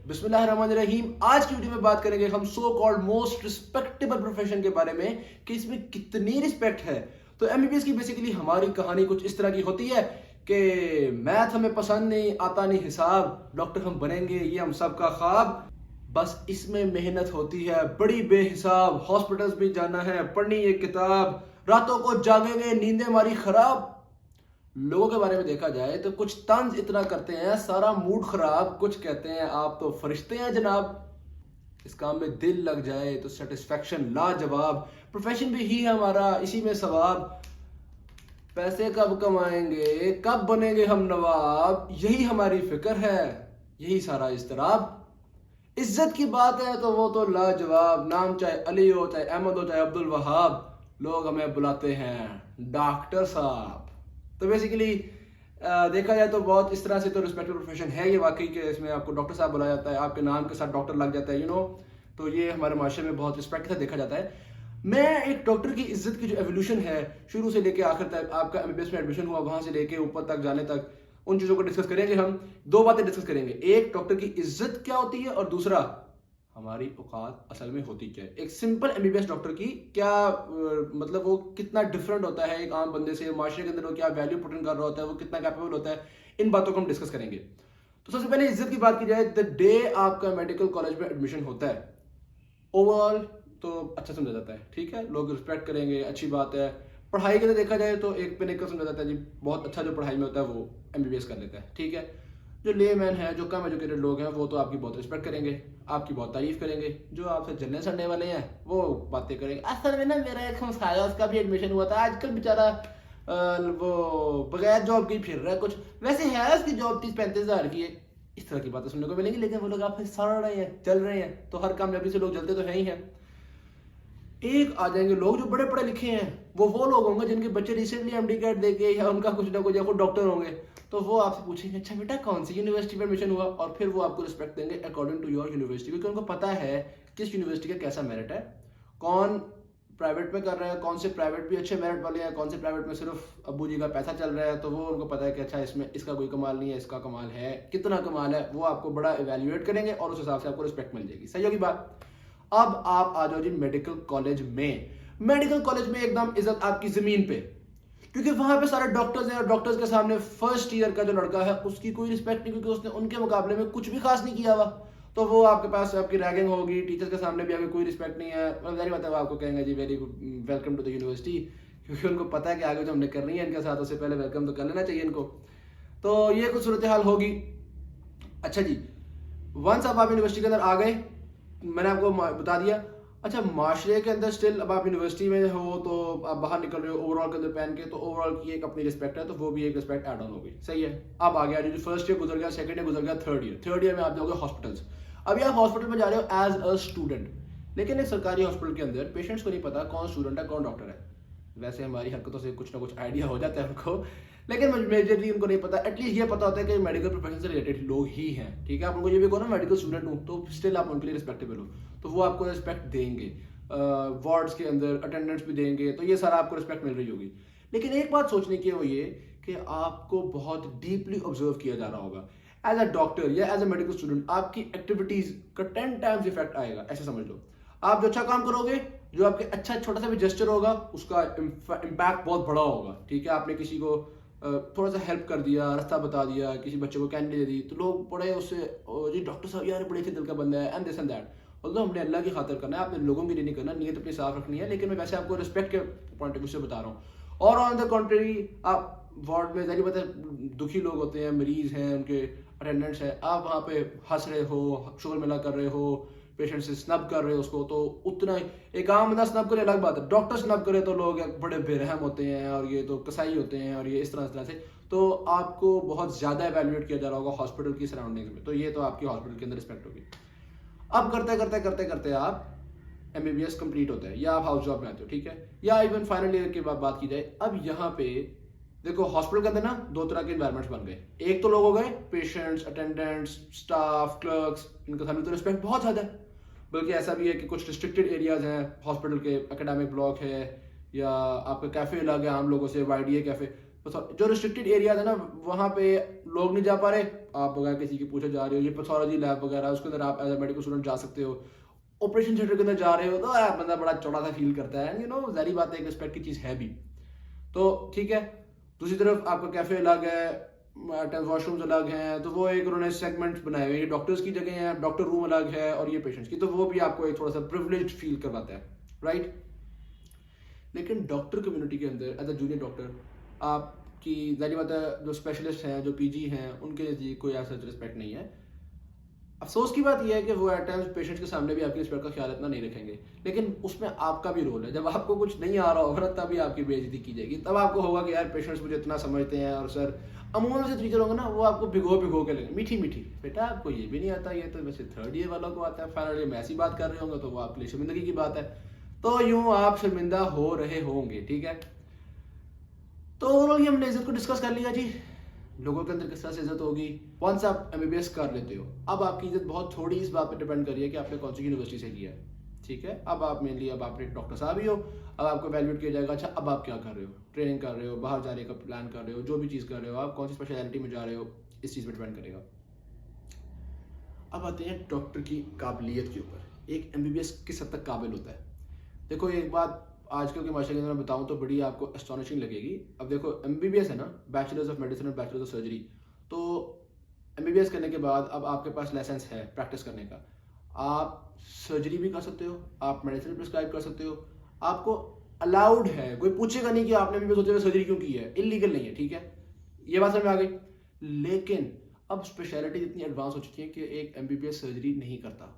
बिस्मिल्लाहिर्रहमानिर्रहीम। आज की वीडियो में बात करेंगे हम so called most respectable profession के बारे में कि इसमें कितनी रिस्पेक्ट है। तो एमबीबीएस की बेसिकली हमारी कहानी कुछ इस तरह की होती है कि मैथ हमें पसंद नहीं आता, नहीं हिसाब, डॉक्टर हम बनेंगे ये हम सबका ख्वाब। बस इसमें मेहनत होती है बड़ी बेहिसाब, हॉस्पिटल्स भी जाना है, पढ़नी है किताब, रातों को जागेंगे, नींदें हमारी खराब। लोगों के बारे में देखा जाए तो कुछ तंज इतना करते हैं सारा मूड खराब, कुछ कहते हैं आप तो फरिश्ते हैं जनाब। इस काम में दिल लग जाए तो सेटिस्फेक्शन लाजवाब। प्रोफेशन भी ही है हमारा, इसी में सवाब। पैसे कब कमाएंगे, कब बनेंगे हम नवाब, यही हमारी फिक्र है, यही सारा इस्तराब। इज्जत की बात है तो वो तो लाजवाब, नाम चाहे अली हो, चाहे अहमद हो, चाहे अब्दुल वहाब, लोग हमें बुलाते हैं डॉक्टर साहब। तो बेसिकली देखा जाए तो बहुत इस तरह से तो रिस्पेक्टेड प्रोफेशन है ये वाकई के। इसमें आपको डॉक्टर साहब बुलाया जाता है, आपके नाम के साथ डॉक्टर लग जाता है, तो ये हमारे माशरे में बहुत रिस्पेक्ट से देखा जाता है। मैं एक डॉक्टर की इज्जत की जो एवोल्यूशन है शुरू से लेके आखिर तक, आपका एमबीबीएस में एडमिशन हुआ वहां से लेके ऊपर तक जाने तक, उन चीजों को डिस्कस करेंगे। हम दो बातें डिस्कस करेंगे, एक डॉक्टर की इज्जत क्या होती है और दूसरा हमारी औकात असल में होती क्या है। एक सिंपल एमबीबीएस डॉक्टर की क्या मतलब वो कितना डिफरेंट होता है एक आम बंदे से, माशरे के अंदर वो क्या वैल्यू पुट कर रहा होता है, वो कितना कैपेबल होता है, इन बातों को हम डिस्कस करेंगे। तो सबसे पहले इज्जत की बात की जाए, द डे आपका मेडिकल कॉलेज में एडमिशन होता है, ओवरऑल तो अच्छा समझा जाता है, ठीक है, लोग रिस्पेक्ट करेंगे, अच्छी बात है। पढ़ाई के लिए देखा जाए तो एक पे निकल समझा जाता है जी, बहुत अच्छा जो पढ़ाई में होता है वो एमबीबीएस कर लेता है, ठीक है। जो लेमैन है, जो कम एजुकेटेड लोग हैं, वो तो आपकी बहुत रिस्पेक्ट करेंगे, आपकी बहुत तारीफ करेंगे। जो आपसे जलने सड़ने वाले हैं वो बातें करेंगे, असल में ना मेरा एक हमसाया उसका भी एडमिशन हुआ था, आजकल बेचारा वो बगैर जॉब की फिर रहा है, कुछ वैसे है उसकी जॉब 30-35 हज़ार की है। इस तरह की बातें सुनने को मिलेंगी, लेकिन वो लोग आपसे सड़ रहे हैं, जल रहे हैं, तो हर कामयाबी से लोग जलते तो है ही हैं। एक आ जाएंगे लोग जो बड़े पढ़े लिखे हैं, वो लोग होंगे जिनके बच्चे रिसेंटली एमडी कैट देके या उनका कुछ ना कुछ या खुद डॉक्टर होंगे, तो वो आपसे पूछेंगे अच्छा बेटा कौन सी यूनिवर्सिटी में एडमिशन हुआ, और फिर वो आपको रिस्पेक्ट देंगे अकॉर्डिंग टू योर यूनिवर्सिटी, क्योंकि उनको पता है किस यूनिवर्सिटी का कैसा मेरिट है, कौन प्राइवेट में कर रहा है, कौन से प्राइवेट भी अच्छे मेरिट वाले हैं, कौन से प्राइवेट में सिर्फ अब्बू जी का पैसा चल रहा है। तो वो उनको पता है कि अच्छा इसमें इसका कोई कमाल नहीं है, इसका कमाल है, कितना कमाल है, वो आपको बड़ा इवेल्युएट करेंगे और उस हिसाब से आपको रिस्पेक्ट मिल जाएगी। सही होगी बात। अब आप आ जाओ जी मेडिकल कॉलेज में। मेडिकल कॉलेज में एकदम इज्जत आपकी जमीन पे, क्योंकि वहां पे सारे डॉक्टर्स हैं और डॉक्टर्स के सामने फर्स्ट ईयर का जो लड़का है उसकी कोई रिस्पेक्ट नहीं, क्योंकि उसने उनके मुकाबले में कुछ भी खास नहीं किया हुआ। तो वो आपके पास आपकी रैगिंग होगी, टीचर्स के सामने भी आपकी कोई रिस्पेक्ट नहीं है, जारी बात है वो आपको कहेंगे जी very good, welcome to the university, क्योंकि उनको पता है कि आगे जो हमने करनी है इनके साथ, उससे पहले वेलकम तो कर लेना चाहिए इनको। तो ये कुछ सूरत हाल होगी। अच्छा जी, वंस आप यूनिवर्सिटी के अंदर आ गए, मैंने आपको बता दिया। अच्छा, माशरे के अंदर स्टिल अब आप यूनिवर्सिटी में हो तो आप बाहर निकल रहे हो ओवरऑल के अंदर पहन के, तो ओवरऑल की एक अपनी रिस्पेक्ट है, तो वो भी एक रिस्पेक्ट ऐड ऑन हो गई। सही है। अब आ गया जो फर्स्ट ईयर गुजर गया, सेकंड ईयर गुजर गया, थर्ड ईयर में आप जाओगे हॉस्पिटल्स। अभी आप हॉस्पिटल में जा रहे हो एज अ स्टूडेंट, लेकिन एक सरकारी हॉस्पिटल के अंदर पेशेंट्स को नहीं पता कौन स्टूडेंट है कौन डॉक्टर है। वैसे हमारी हरकतों से कुछ ना कुछ आइडिया हो जाता है उनको, लेकिन मेजरली उनको नहीं पता। एटलीस्ट ये पता होता है कि मेडिकल प्रोफेशन से रिलेटेड लोग ही हैं, ठीक है। आप उनको ये भी कहो ना मेडिकल स्टूडेंट हूँ, तो स्टिल आप उनके लिए रिस्पेक्टेबल हो, तो वो आपको रिस्पेक्ट देंगे। वार्ड्स के अंदर अटेंडेंट्स भी देंगे, तो ये सारा आपको रिस्पेक्ट मिल रही होगी। लेकिन एक बात सोचने की है, वो ये कि आपको बहुत डीपली ऑब्जर्व किया जा रहा होगा एज अ डॉक्टर या एज अ मेडिकल स्टूडेंट। आपकी एक्टिविटीज का 10 टाइम्स इफेक्ट आएगा, ऐसे समझ लो। आप जो अच्छा काम करोगे, जो आपके अच्छा छोटा सा भी जेस्चर होगा, उसका इम्पैक्ट बहुत बड़ा होगा, ठीक है। आपने किसी को थोड़ा सा हेल्प कर दिया, रास्ता बता दिया, किसी बच्चे को कैंडी दे दी, तो लोग बड़े उससे जी डॉक्टर साहब यार बड़े अच्छे दिल का बंदा है, एंड दिस एंड दैट। मतलब हमने अल्लाह की खातिर करना है, आपने लोगों के लिए नहीं करना, नीयत अपनी साफ रखनी है। लेकिन मैं वैसे आपको रिस्पेक्ट के पॉइंट ऑफ व्यू से बता रहा हूँ। और ऑन द कॉन्ट्री, आप वार्ड में जारी बात है दुखी लोग होते हैं, मरीज हैं, उनके अटेंडेंट्स हैं, आप वहाँ पे हंस रहे हो, शोर मिला कर रहे हो, पेशेंट से स्नब कर रहे हो उसको, तो उतना ही एक आम बंदा स्नब करे अलग बात है, डॉक्टर स्नब करे तो लोग बड़े बेरहम होते हैं और ये तो कसाई होते हैं और ये इस तरह से। तो आपको बहुत ज्यादा एवेल्युएट किया जा रहा होगा हॉस्पिटल की सराउंडिंग्स में, तो ये तो आपकी हॉस्पिटल के अंदर रिस्पेक्ट होगी। अब करते करते करते करते आप एमबीबीएस कंप्लीट होता है या आप हाउस जॉब में आते हो, ठीक है, या इवन फाइनल ईयर की बात की जाए। अब यहाँ पे देखो हॉस्पिटल के अंदर ना दो तरह के एनवायरमेंट्स बन गए। एक तो लोग हो गए पेशेंट्स, अटेंडेंट्स, स्टाफ, क्लर्क्स, इनका सामने तो रिस्पेक्ट बहुत ज्यादा है। बल्कि ऐसा भी है कि कुछ रिस्ट्रिक्टेड एरियाज हैं हॉस्पिटल के, एकेडमिक ब्लॉक है या आपका कैफे अलग है आम लोगों से, वाईडीए कैफे, जो रिस्ट्रिक्टेड एरिया है ना वहाँ पे लोग नहीं जा पा रहे, आप अगर किसी की पूछे जा रहे हो, ये पैथोलॉजी लैब वगैरह उसके अंदर आप एज ए मेडिकल स्टूडेंट जा सकते हो, ऑपरेशन थिएटर के अंदर जा रहे हो तो यार बंदा बड़ा चौड़ा सा फील करता है, जारी बात है, एक रिस्पेक्ट की चीज़ है भी। तो ठीक है, दूसरी तरफ आपका कैफे अलग है, वॉशरूम्स अलग हैं, तो वो एक उन्होंने सेगमेंट्स बनाए हुए हैं, ये डॉक्टर्स की जगह है, डॉक्टर रूम अलग है और ये पेशेंट्स की, तो वो भी आपको एक थोड़ा सा प्रिविलेज फील करवाता है, राइट। लेकिन डॉक्टर कम्युनिटी के अंदर एज अ जूनियर डॉक्टर आपकी जाहिर बात है, जो स्पेशलिस्ट हैं, जो पीजी हैं, उनके नज़दीक कोई ऐसा रिस्पेक्ट नहीं है। अफसोस की बात यह है कि वो एट टाइम्स पेशेंट्स के सामने भी आपकी रिस्पेक्ट का ख्याल इतना नहीं रखेंगे, लेकिन उसमें आपका भी रोल है। जब आपको कुछ नहीं आ रहा होगा ना तभी आपकी बेइज्जती की जाएगी, तब आपको होगा कि यार पेशेंट्स मुझे इतना समझते हैं, और सर अमूमन से टीचर होंगे ना वो आपको भिगो के लेंगे, मीठी मीठी, बेटा आपको ये भी नहीं आता, ये तो वैसे थर्ड ईयर वालों को आता है, फाइनल ईयर में ऐसी बात कर रहे होंगे तो वो आपके लिए शर्मिंदगी की बात है। तो यूं आप शर्मिंदा हो रहे होंगे, ठीक है। तो ओवरऑल हमने इज्जत को डिस्कस कर लिया जी, लोगों के अंदर किस तरह से इज्जत होगी वंस आप एमबीबीएस कर लेते हो। अब आपकी इज्जत बहुत थोड़ी इस बात पर डिपेंड करी है कि आपने कौन सी यूनिवर्सिटी से किया है, ठीक है। अब आप मेनली अब आप एक डॉक्टर साहब ही हो, अब आपको वैल्यूएट किया जाएगा, अच्छा अब आप क्या कर रहे हो, ट्रेनिंग कर रहे हो, बाहर जाने का प्लान कर रहे हो, जो भी चीज़ कर रहे हो, आप कौन सी स्पेशलिटी में जा रहे हो, इस चीज़ पर डिपेंड करेगा। अब आते हैं डॉक्टर की काबिलियत के ऊपर, एक एमबीबीएस किस हद तक काबिल होता है। देखो एक बात आजकल के माशरे के अंदर मैं बताऊं तो बड़ी आपको एस्टोनिशिंग लगेगी। अब देखो एमबीबीएस है ना, बैचलर्स ऑफ मेडिसिन और बैचलर्स ऑफ सर्जरी, तो एमबीबीएस करने के बाद अब आपके पास लाइसेंस है प्रैक्टिस करने का, आप सर्जरी भी कर सकते हो, आप मेडिसिन प्रिस्क्राइब कर सकते हो, आपको अलाउड है, कोई पूछेगा नहीं कि आपने एमबीबीएस होते हुए सर्जरी क्यों की है, इलीगल नहीं है, ठीक है, ये बात समझ में आ गई। लेकिन अब स्पेशलिटी इतनी एडवांस हो चुकी है कि एक एमबीबीएस सर्जरी नहीं करता।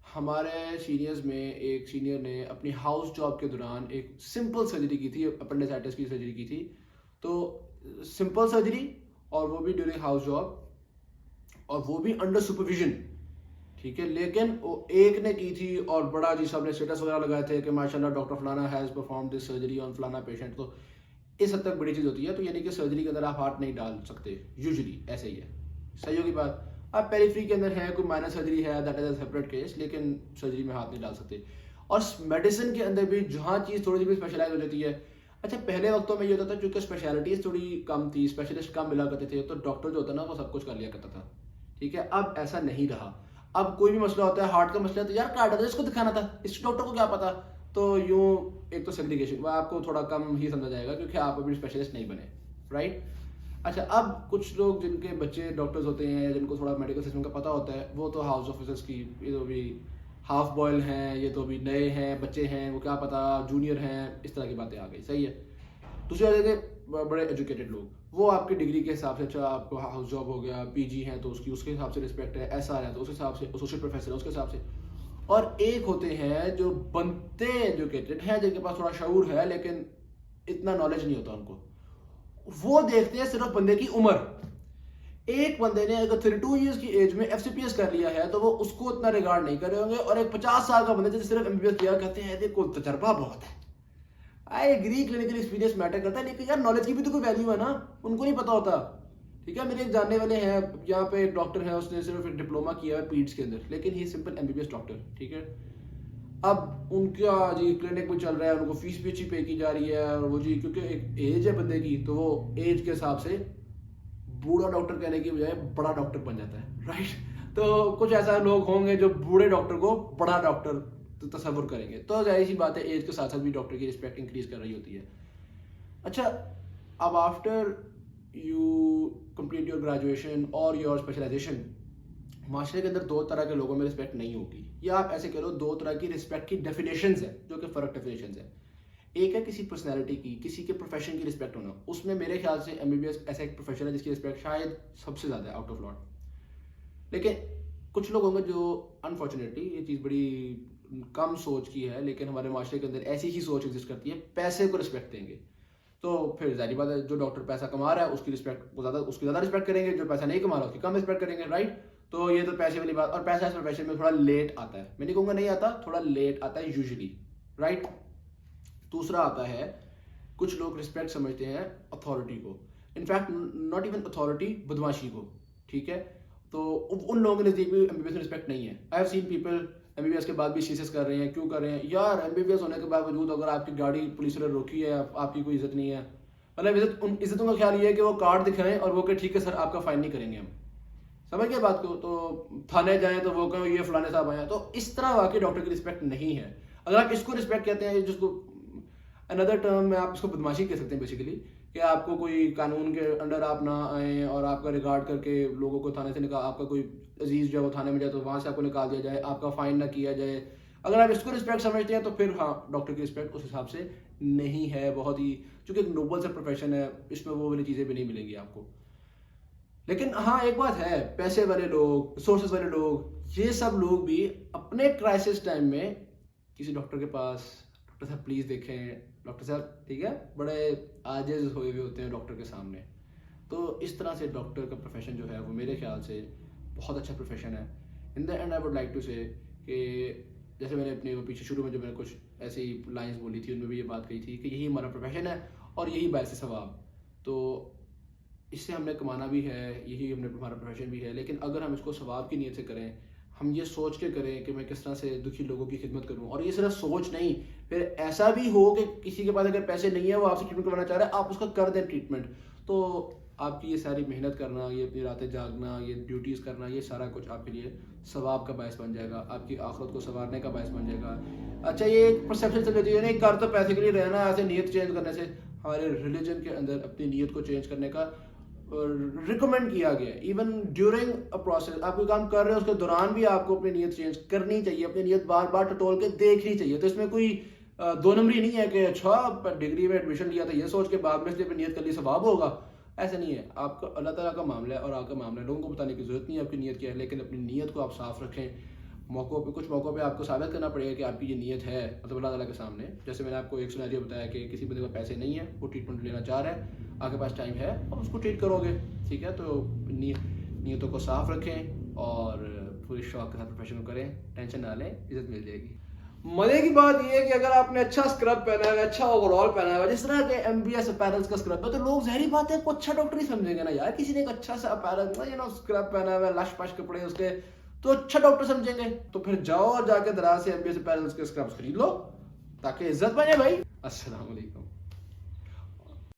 हमारे सीनियर्स में एक सीनियर ने अपनी हाउस जॉब के दौरान एक सिंपल सर्जरी की थी, अपेंडिसाइटिस की सर्जरी की थी, तो सिंपल सर्जरी और वो भी ड्यूरिंग हाउस जॉब और वो भी अंडर सुपरविजन, ठीक है। लेकिन वो एक ने की थी और बड़ा जी सबने स्टेटस वगैरह लगाए थे कि माशाल्लाह डॉक्टर फलाना has perform this surgery on फलाना पेशेंट, तो इस हद तक बड़ी चीज़ होती है। तो यानी कि सर्जरी के अंदर आप हाथ नहीं डाल सकते, यूजुअली ऐसे ही है, सही होगी बात। अब पेरिफ्री के अंदर है, कोई माइनर सर्जरी है, that is a separate case, लेकिन सर्जरी में हाथ नहीं डाल सकते। और मेडिसिन के अंदर भी जहाँ चीज़ थोड़ी सी भी स्पेशलाइज हो जाती है, अच्छा पहले वक्तों में ये होता था क्योंकि स्पेशलिटीज थोड़ी कम थी, स्पेशलिस्ट कम मिला करते थे, तो डॉक्टर जो होता है ना वो सब कुछ कर लिया करता था, ठीक है। अब ऐसा नहीं रहा, अब कोई भी मसला होता है, हार्ट का मसला है तो यार कार्डियोलॉजिस्ट को दिखाना था, इस डॉक्टर को क्या पता। तो यूँ एक तो सेग्रीगेशन वो आपको थोड़ा कम ही समझा जाएगा क्योंकि आप अभी स्पेशलिस्ट नहीं बने, राइट। अच्छा अब कुछ लोग जिनके बच्चे डॉक्टर्स होते हैं, जिनको थोड़ा मेडिकल सिस्टम का पता होता है, वो तो हाउस ऑफिसर्स की, ये तो भी हाफ बॉयल हैं, ये तो भी नए हैं, बच्चे हैं, वो क्या पता जूनियर हैं, इस तरह की बातें आ गई, सही है। दूसरी बात है कि बड़े एजुकेटेड लोग, वो आपकी डिग्री के हिसाब से, अच्छा आपको हाउस जॉब हो गया, पीजी है तो उसकी उसके हिसाब से रिस्पेक्ट है, एसआर है तो उस हिसाब से, एसोसिएट प्रोफेसर है उसके हिसाब से। और एक होते हैं जो बनते एजुकेटेड हैं, जिनके पास थोड़ा शऊर है लेकिन इतना नॉलेज नहीं होता उनको, वो देखते हैं सिर्फ बंदे की उम्र। एक बंदे ने अगर 32 ईयर्स की एज में एफसीपीएस कर लिया है तो वो उसको इतना रिगार्ड नहीं कर रहे होंगे, और एक 50 साल का बंदा जो सिर्फ एमबीबीएस किया कहते हैं देखो तजर्बा बहुत है। I agree, clinical experience matter करता है, लेकिन यार नॉलेज की भी तो कोई वैल्यू है ना, उनको नहीं पता होता, ठीक है। मेरे एक जानने वाले हैं यहाँ पे, एक डॉक्टर है, उसने सिर्फ एक डिप्लोमा किया है पीड्स के अंदर, लेकिन ही सिंपल एमबीबीएस डॉक्टर, ठीक है। अब उनका जी क्लिनिक भी चल रहा है, उनको फीस भी अच्छी पे की जा रही है, और वो जी क्योंकि एक एज है बंदे की, तो वो एज के हिसाब से बूढ़ा डॉक्टर कहने की बजाय बड़ा डॉक्टर बन जाता है, राइट। तो कुछ ऐसा लोग होंगे जो बूढ़े डॉक्टर को बड़ा डॉक्टर तस्वुर करेंगे, तो जाहिर सी बात है एज के साथ साथ भी डॉक्टर की रिस्पेक्ट इंक्रीज कर रही होती है। अच्छा अब after you complete your graduation और योर स्पेशलाइजेशन, माशरे के अंदर दो तरह के लोगों में रिस्पेक्ट नहीं होगी, या आप ऐसे कह लो दो तरह की रिस्पेक्ट की डेफिनेशंस है, जो कि फर्क डेफिनेशंस है। एक है किसी पर्सनैलिटी की, किसी के प्रोफेशन की रिस्पेक्ट होना, उसमें मेरे ख्याल से एमबीबीएस ऐसा एक प्रोफेशन है जिसकी रिस्पेक्ट शायद सबसे ज़्यादा है आउट ऑफ लॉट। लेकिन कुछ लोग होंगे जो अनफॉर्चुनेटली, ये चीज़ बड़ी कम सोच की है, लेकिन हमारे माशरे के अंदर ऐसी ही सोच एग्जिस्ट करती है, पैसे को रिस्पेक्ट देंगे। तो फिर जाहिर बात है जो डॉक्टर पैसा कमा रहा है उसकी रिस्पेक्ट उसकी ज़्यादा रिस्पेक्ट करेंगे, जो पैसा नहीं कमा रहा उसकी कम रिस्पेक्ट करेंगे, राइट। तो ये तो पैसे वाली बात, और पैसा इस प्रोफेशन में थोड़ा लेट आता है, मैं नहीं कहूँगा नहीं आता, थोड़ा लेट आता है यूजुअली, राइट। दूसरा आता है कुछ लोग रिस्पेक्ट समझते हैं अथॉरिटी को, इनफैक्ट नॉट इवन अथॉरिटी, बदमाशी को, ठीक है। तो उन लोगों के नज़दीक भी एमबीबीएस में रिस्पेक्ट नहीं है। I have seen people MBBS के बाद भी सीसेस कर रहे हैं, क्यों कर रहे हैं यार, एमबीबीएस होने के बावजूद अगर आपकी गाड़ी पुलिस ने रोकी है, आपकी कोई इज्जत नहीं है, मतलब उन इज्जतों का ख्याल ये है कि वो कार्ड दिखाएं और वो कहें ठीक है सर आपका फाइन नहीं करेंगे हम। समझ गए बात को? तो थाने जाएं तो वो कहें ये फलाने साहब आए, तो इस तरह वाकई डॉक्टर की रिस्पेक्ट नहीं है। अगर आप इसको रिस्पेक्ट कहते हैं, जिसको अनदर टर्म में आप इसको बदमाशी कह सकते हैं बेसिकली, कि आपको कोई कानून के अंडर आप ना आए और आपका रिगार्ड करके लोगों को थाने से निकाल, आपका कोई अजीज जो है वो थाने में जाए तो वहाँ से आपको निकाल दिया जाए, आपका फाइन ना किया जाए। अगर आप इसको रिस्पेक्ट समझते हैं तो फिर हाँ, डॉक्टर की रिस्पेक्ट उस हिसाब से नहीं है। बहुत ही, चूंकि एक नोबल सा प्रोफेशन है, इसमें वो वाली चीज़ें भी नहीं मिलेंगी आपको। लेकिन हाँ, एक बात है, पैसे वाले लोग, रिसोर्सेज वाले लोग, ये सब लोग भी अपने क्राइसिस टाइम में किसी डॉक्टर के पास, डॉक्टर साहब प्लीज़ देखें, डॉक्टर साहब ठीक है, बड़े आजिज़ हुए हुए होते हैं डॉक्टर के सामने। तो इस तरह से डॉक्टर का प्रोफेशन जो है वो मेरे ख्याल से बहुत अच्छा प्रोफेशन है। In the end I would like to say कि जैसे मैंने अपने वो पीछे शुरू में जो मैंने कुछ ऐसी लाइंस बोली थी, उनमें भी ये बात कही थी कि यही हमारा प्रोफेशन है और यही बायस सवाब। तो इससे हमने कमाना भी है, यही हमने हमारा प्रोफेशन भी है। लेकिन अगर हम इसको सवाब की नीयत से करें, हम ये सोच के करें कि मैं किस तरह से दुखी लोगों की खिदमत करूं, और ये सिर्फ सोच नहीं, फिर ऐसा भी हो कि किसी के पास अगर पैसे नहीं है, वो आपसे ट्रीटमेंट करवाना चाह रहा है, आप उसका कर दें ट्रीटमेंट, तो आपकी ये सारी मेहनत करना, ये अपनी रातें जागना, ये ड्यूटीज़ करना, ये सारा कुछ आपके लिए सवाब का बायस बन जाएगा, आपकी आखिरत को संवारने का बायस बन जाएगा। अच्छा, ये एक परसेप्शन चल जाती है, नहीं कर तो पैसे के लिए रहना, ऐसे नीयत चेंज करने से। हमारे रिलीजन के अंदर अपनी नीयत को चेंज करने का रिकमेंड किया गया है। इवन ड्यूरिंग अ प्रोसेस, आप कोई काम कर रहे हो उसके दौरान भी आपको अपनी नीयत चेंज करनी चाहिए, अपनी नीयत बार बार टटोल के देखनी चाहिए। तो इसमें कोई दो नंबरी नहीं है कि अच्छा डिग्री में एडमिशन लिया था ये सोच के बाद में इसलिए अपनी नीयत कर ली सवाब होगा, ऐसा नहीं है। आपका अल्लाह ताला का मामला है और आपका मामला है, लोगों को बताने की जरूरत नहीं है आपकी नीयत क्या है, लेकिन अपनी नीयत को आप साफ रखें। मौक़ों पे, कुछ मौक़ों पे आपको साबित करना पड़ेगा कि आपकी ये नीयत है, मतलब अल्लाह ताला के सामने। जैसे मैंने आपको एक सिनेरियो बताया कि किसी बंदे को पैसे नहीं है, वो ट्रीटमेंट लेना चाह रहा है, आपके पास टाइम है, आप उसको ट्रीट करोगे, ठीक है। तो नीयतों को साफ रखें और पूरे शौक के साथ प्रोफेशन को करें, टेंशन ना लें, इज्जत मिल जाएगी। मजे की बात यह है कि अगर आपने अच्छा स्क्रब पहना है, अच्छा ओवरऑल पहना है, जिस तरह के एमबीएस अपैरल्स का स्क्रब है, तो लोग ज़ाहिर बात है आपको अच्छा डॉक्टर ही समझेंगे ना यार। किसी ने एक अच्छा सा अपैरल, स्क्रब पहना हुआ है, लश पश कपड़े उसके, तो अच्छा डॉक्टर समझेंगे। तो फिर जाओ और जाके दराज से एमबीएस अपैरल्स के स्क्रब्स खरीद लो ताकि इज्जत बने भाई। अस्सलाम वालेकुम।